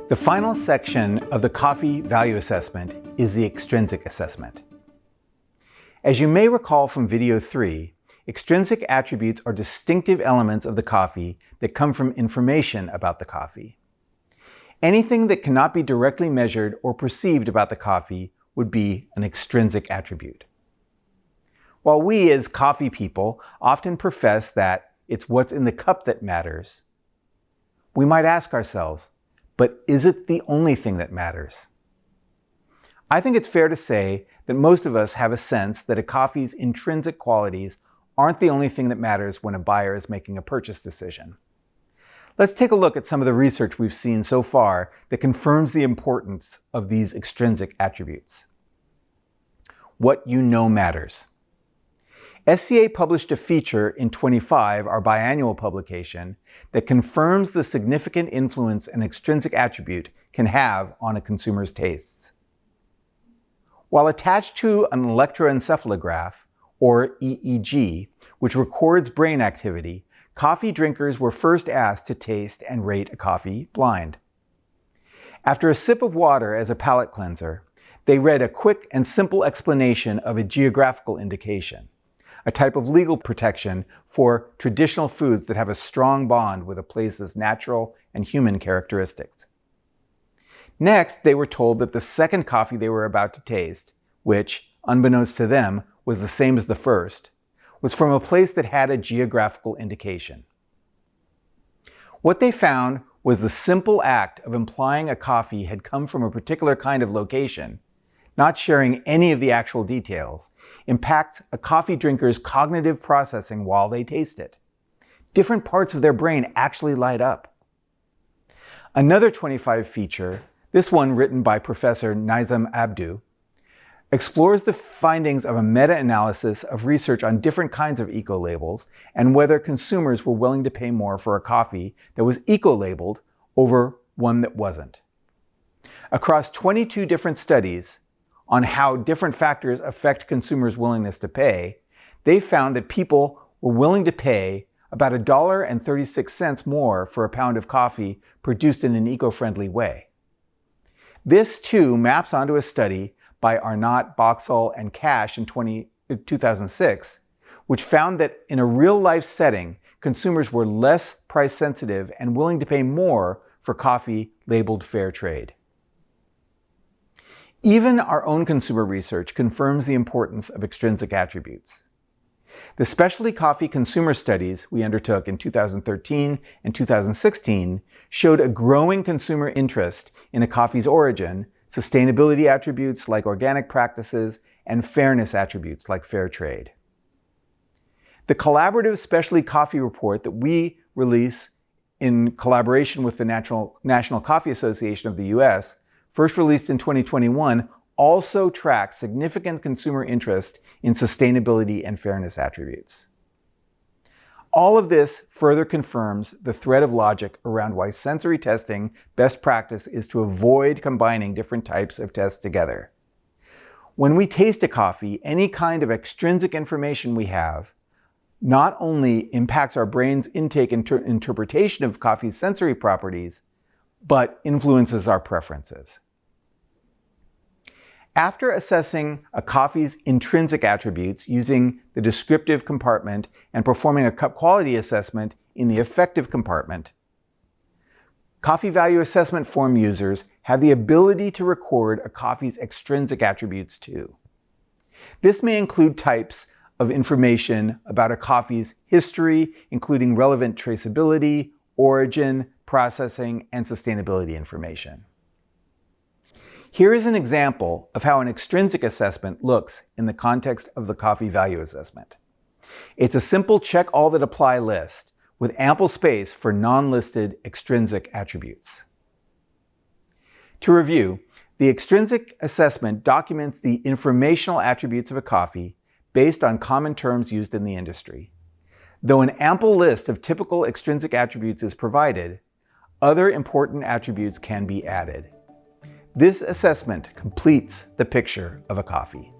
The final section of the coffee value assessment is the extrinsic assessment. As you may recall from video 3, extrinsic attributes are distinctive elements of the coffee that come from information about the coffee. Anything that cannot be directly measured or perceived about the coffee would be an extrinsic attribute. While we as coffee people often profess that it's what's in the cup that matters, we might ask ourselves, but is it the only thing that matters? I think it's fair to say that most of us have a sense that a coffee's intrinsic qualities aren't the only thing that matters when a buyer is making a purchase decision. Let's take a look at some of the research we've seen so far that confirms the importance of these extrinsic attributes. What you know matters. SCA published a feature in 25, our biannual publication, that confirms the significant influence an extrinsic attribute can have on a consumer's tastes. While attached to an electroencephalograph, or EEG, which records brain activity, coffee drinkers were first asked to taste and rate a coffee blind. After a sip of water as a palate cleanser, they read a quick and simple explanation of a geographical indication, a type of legal protection for traditional foods that have a strong bond with a place's natural and human characteristics. Next, they were told that the second coffee they were about to taste, which, unbeknownst to them, was the same as the first, was from a place that had a geographical indication. What they found was the simple act of implying a coffee had come from a particular kind of location, not sharing any of the actual details, impacts a coffee drinker's cognitive processing while they taste it. Different parts of their brain actually light up. Another 25 feature, this one written by Professor Nizam Abdu, explores the findings of a meta-analysis of research on different kinds of eco-labels and whether consumers were willing to pay more for a coffee that was eco-labeled over one that wasn't. Across 22 different studies on how different factors affect consumers' willingness to pay, they found that people were willing to pay about $1.36 more for a pound of coffee produced in an eco-friendly way. This too maps onto a study by Arnott, Boxall, and Cash in 2006, which found that in a real-life setting, consumers were less price-sensitive and willing to pay more for coffee labeled fair trade. Even our own consumer research confirms the importance of extrinsic attributes. The specialty coffee consumer studies we undertook in 2013 and 2016 showed a growing consumer interest in a coffee's origin, sustainability attributes like organic practices, and fairness attributes like fair trade. The collaborative specialty coffee report that we release in collaboration with the National Coffee Association of the US, first released in 2021, also tracks significant consumer interest in sustainability and fairness attributes. All of this further confirms the thread of logic around why sensory testing best practice is to avoid combining different types of tests together. When we taste a coffee, any kind of extrinsic information we have not only impacts our brain's intake and interpretation of coffee's sensory properties, but influences our preferences. After assessing a coffee's intrinsic attributes using the descriptive compartment and performing a cup quality assessment in the affective compartment, coffee value assessment form users have the ability to record a coffee's extrinsic attributes too. This may include types of information about a coffee's history, including relevant traceability, origin, processing, and sustainability information. Here is an example of how an extrinsic assessment looks in the context of the coffee value assessment. It's a simple check all that apply list with ample space for non-listed extrinsic attributes. To review, the extrinsic assessment documents the informational attributes of a coffee based on common terms used in the industry. Though an ample list of typical extrinsic attributes is provided, other important attributes can be added. This assessment completes the picture of a coffee.